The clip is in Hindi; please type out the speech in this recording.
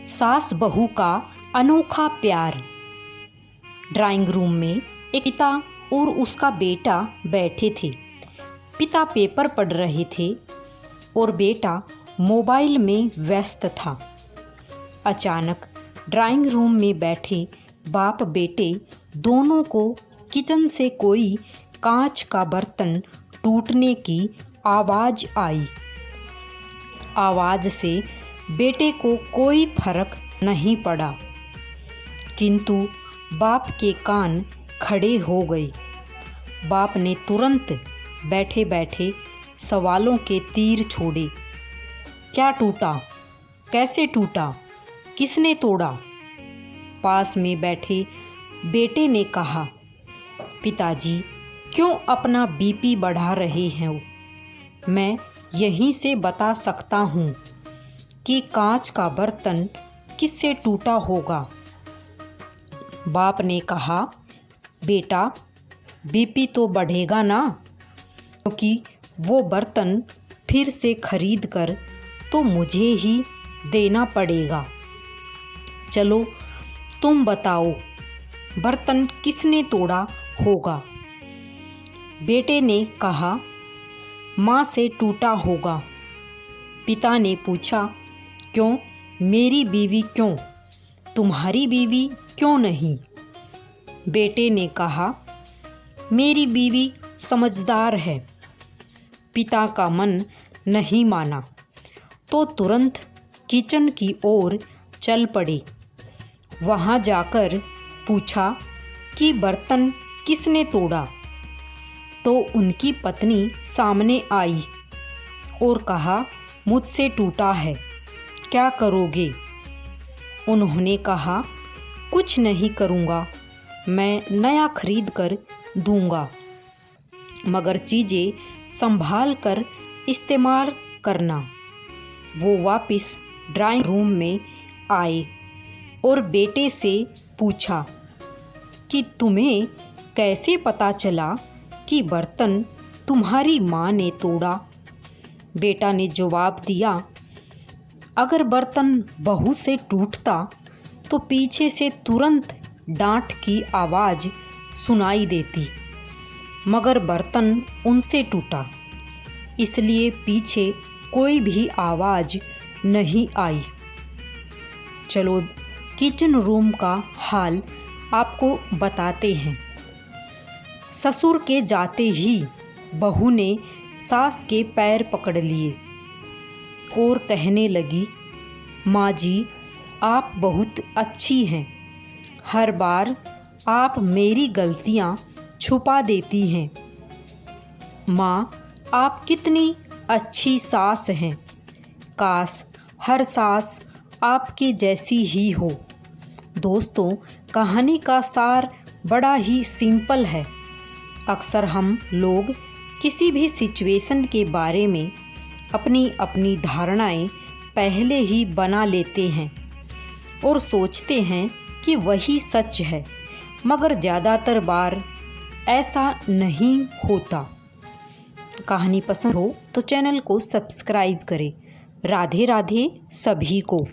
सास बहू का अनोखा प्यार। ड्राइंग रूम में एक पिता और उसका बेटा बैठे थे। पिता पेपर पढ़ रहे थे और बेटा मोबाइल में व्यस्त था। अचानक ड्राइंग रूम में बैठे बाप बेटे दोनों को किचन से कोई कांच का बर्तन टूटने की आवाज़ आई। आवाज़ से बेटे को कोई फर्क नहीं पड़ा, किंतु बाप के कान खड़े हो गए। बाप ने तुरंत बैठे बैठे सवालों के तीर छोड़े। क्या टूटा? कैसे टूटा? किसने तोड़ा? पास में बैठे बेटे ने कहा, पिताजी क्यों अपना बीपी बढ़ा रहे हैं? मैं यहीं से बता सकता हूँ कि कांच का बर्तन किससे टूटा होगा। बाप ने कहा, बेटा बीपी तो बढ़ेगा ना, क्योंकि वो बर्तन फिर से खरीद कर तो मुझे ही देना पड़ेगा। चलो तुम बताओ, बर्तन किसने तोड़ा होगा? बेटे ने कहा, माँ से टूटा होगा। पिता ने पूछा, क्यों? मेरी बीवी क्यों? तुम्हारी बीवी क्यों नहीं? बेटे ने कहा, मेरी बीवी समझदार है। पिता का मन नहीं माना तो तुरंत किचन की ओर चल पड़े। वहाँ जाकर पूछा कि बर्तन किसने तोड़ा? तो उनकी पत्नी सामने आई और कहा, मुझसे टूटा है, क्या करोगे? उन्होंने कहा, कुछ नहीं करूँगा, मैं नया खरीद कर दूँगा, मगर चीज़ें संभाल कर इस्तेमाल करना। वो वापस ड्राइंग रूम में आए और बेटे से पूछा कि तुम्हें कैसे पता चला कि बर्तन तुम्हारी माँ ने तोड़ा? बेटा ने जवाब दिया, अगर बर्तन बहू से टूटता तो पीछे से तुरंत डांट की आवाज़ सुनाई देती, मगर बर्तन उनसे टूटा, इसलिए पीछे कोई भी आवाज़ नहीं आई। चलो किचन रूम का हाल आपको बताते हैं। ससुर के जाते ही बहू ने सास के पैर पकड़ लिए और कहने लगी, माँ जी आप बहुत अच्छी हैं, हर बार आप मेरी गलतियाँ छुपा देती हैं। माँ आप कितनी अच्छी सास हैं, काश हर सास आपके जैसी ही हो। दोस्तों, कहानी का सार बड़ा ही सिंपल है। अक्सर हम लोग किसी भी सिचुएशन के बारे में अपनी अपनी धारणाएं पहले ही बना लेते हैं और सोचते हैं कि वही सच है, मगर ज़्यादातर बार ऐसा नहीं होता। कहानी पसंद हो तो चैनल को सब्सक्राइब करें। राधे राधे सभी को।